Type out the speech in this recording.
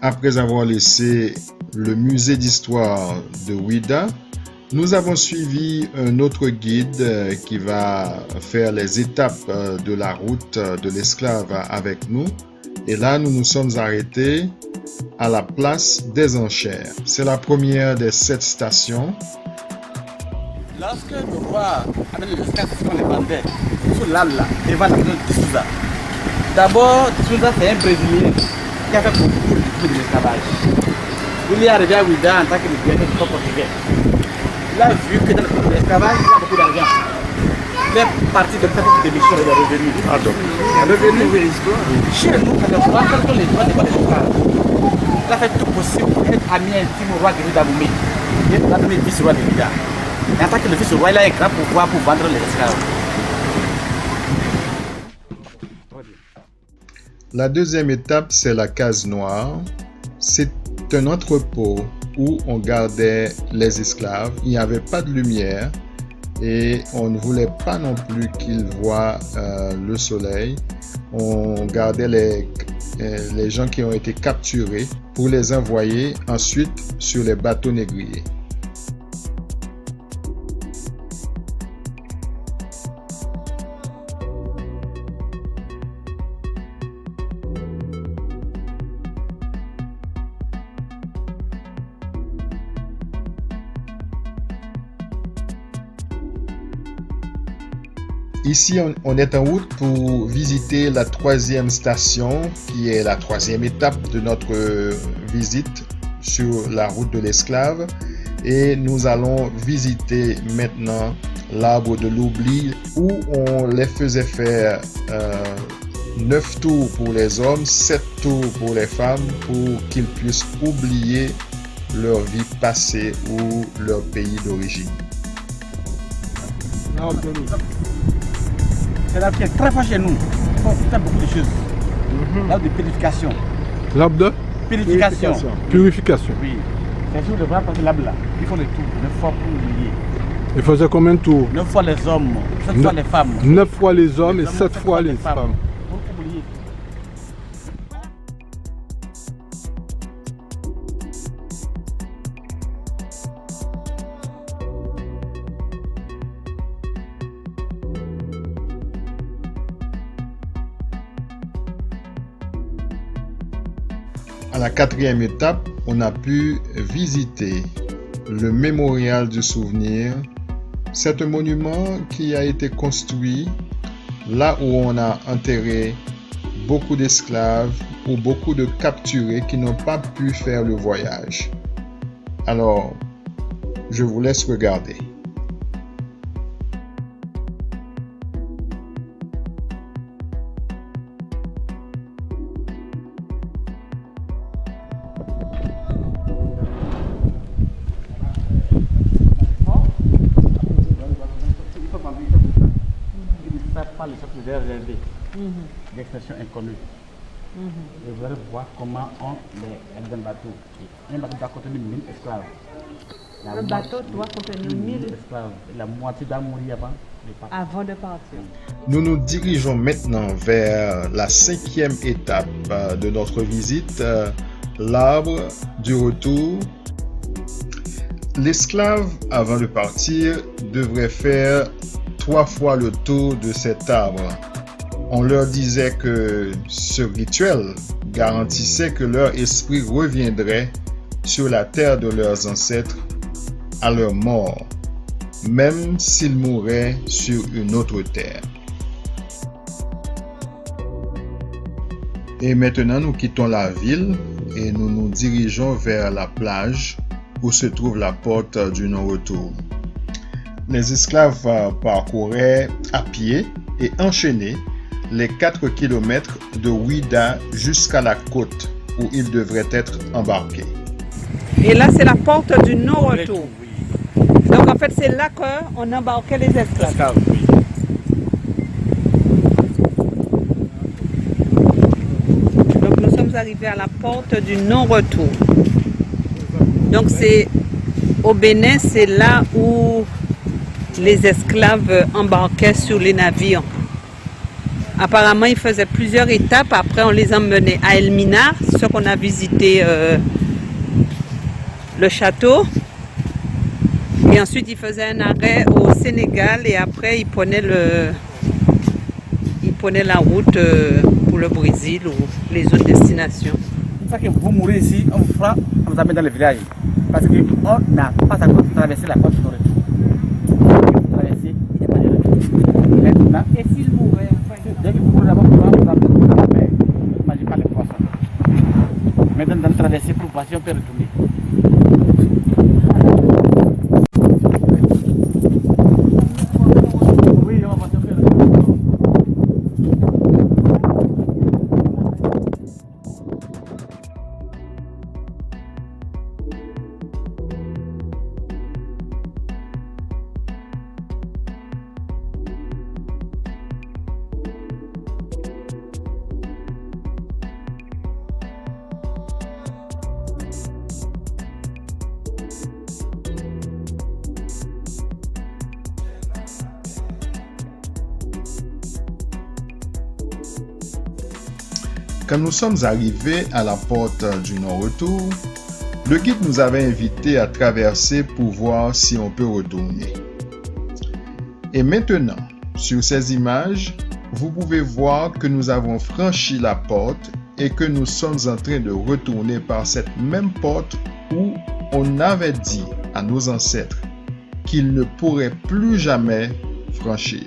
Après avoir laissé le musée d'histoire de Ouidah, nous avons suivi un autre guide qui va faire les étapes de la route de l'esclave avec nous. Et là, nous nous sommes arrêtés à la place des enchères. C'est la première des 7 stations. Lorsque le roi avec les esclaves les vendait sur l'âle là, devant la maison de D'Souza. D'abord, D'Souza c'est un Brésilien qui a fait beaucoup de l'esclavage. Il est arrivé à Ouidah en tant que directeur du peuple portugais. Il a vu que dans l'esclavage, il a beaucoup d'argent. Il est parti de faire des missions et il est revenu. Ah, donc. Il est revenu chez nous, quand le roi, quand les droits des esclaves. Il a fait tout possible pour être ami intime au roi de Daboumé. Il est devenu vice-roi de Ouidah. Et en tant que le vice-roi, il a un grand pouvoir pour vendre les esclaves. La deuxième étape, c'est la case noire. C'est un entrepôt où on gardait les esclaves. Il n'y avait pas de lumière et on ne voulait pas non plus qu'ils voient le soleil. On gardait les gens qui ont été capturés pour les envoyer ensuite sur les bateaux négriers. Ici, on est en route pour visiter la 3e station, qui est la 3e étape de notre visite sur la route de l'esclave. Et nous allons visiter maintenant l'arbre de l'oubli, où on les faisait faire 9 tours pour les hommes, 7 tours pour les femmes, pour qu'ils puissent oublier leur vie passée ou leur pays d'origine. C'est l'arbre qui est très fort chez nous. On fait beaucoup de choses. L'arbre de purification. L'arbre de Purification. purification. Oui. C'est sûr, le vrai parce que l'arbre là, il faut le tour 9 fois pour oublier. Il faisait combien de tours? 9 fois les hommes, 7 fois les femmes. 9 fois les hommes et 7 fois les femmes. Pour oublier. À la 4e étape, on a pu visiter le mémorial du souvenir. C'est un monument qui a été construit là où on a enterré beaucoup d'esclaves ou beaucoup de capturés qui n'ont pas pu faire le voyage. Alors, je vous laisse regarder. Pas le sorte de réservé, d'expression inconnue. Et vous allez voir comment on les un bateau. Un bateau doit contenir 1000 esclaves. Le bateau doit contenir 1000 esclaves. La moitié doit mourir avant de partir. Nous nous dirigeons maintenant vers la 5e étape de notre visite, l'arbre du retour. L'esclave, avant de partir, devrait faire 3 fois le tour de cet arbre. On leur disait que ce rituel garantissait que leur esprit reviendrait sur la terre de leurs ancêtres à leur mort, même s'ils mouraient sur une autre terre. Et maintenant, nous quittons la ville et nous nous dirigeons vers la plage où se trouve la porte du non-retour. Les esclaves parcouraient à pied et enchaînés les 4 km de Ouidah jusqu'à la côte où ils devraient être embarqués. Et là, c'est la porte du non-retour. Donc, en fait, c'est là qu'on embarquait les esclaves. Donc, nous sommes arrivés à la porte du non-retour. Donc, c'est au Bénin, c'est là où les esclaves embarquaient sur les navires. apparemment, ils faisaient plusieurs étapes. Après, on les emmenait à Elmina, ce qu'on a visité le château. Et ensuite, ils faisaient un arrêt au Sénégal et après, ils prenaient la route pour le Brésil ou les autres destinations. Une fois que vous mourrez ici, on vous amène dans le village. Parce qu'on n'a pas encore traversé la côte de retour. Traverser, il n'y a pas de retour. Maintenant, Et s'ils mouraient, dès que vous mourrez d'abord, on va vous amener à la mer. Ne mangez pas les poissons. Maintenant, dans la traversée pour poisson, on peut retourner. Oui, on va passer, on peut retourner. Quand nous sommes arrivés à la porte du non-retour, le guide nous avait invités à traverser pour voir si on peut retourner. Et maintenant, sur ces images, vous pouvez voir que nous avons franchi la porte et que nous sommes en train de retourner par cette même porte où on avait dit à nos ancêtres qu'ils ne pourraient plus jamais franchir.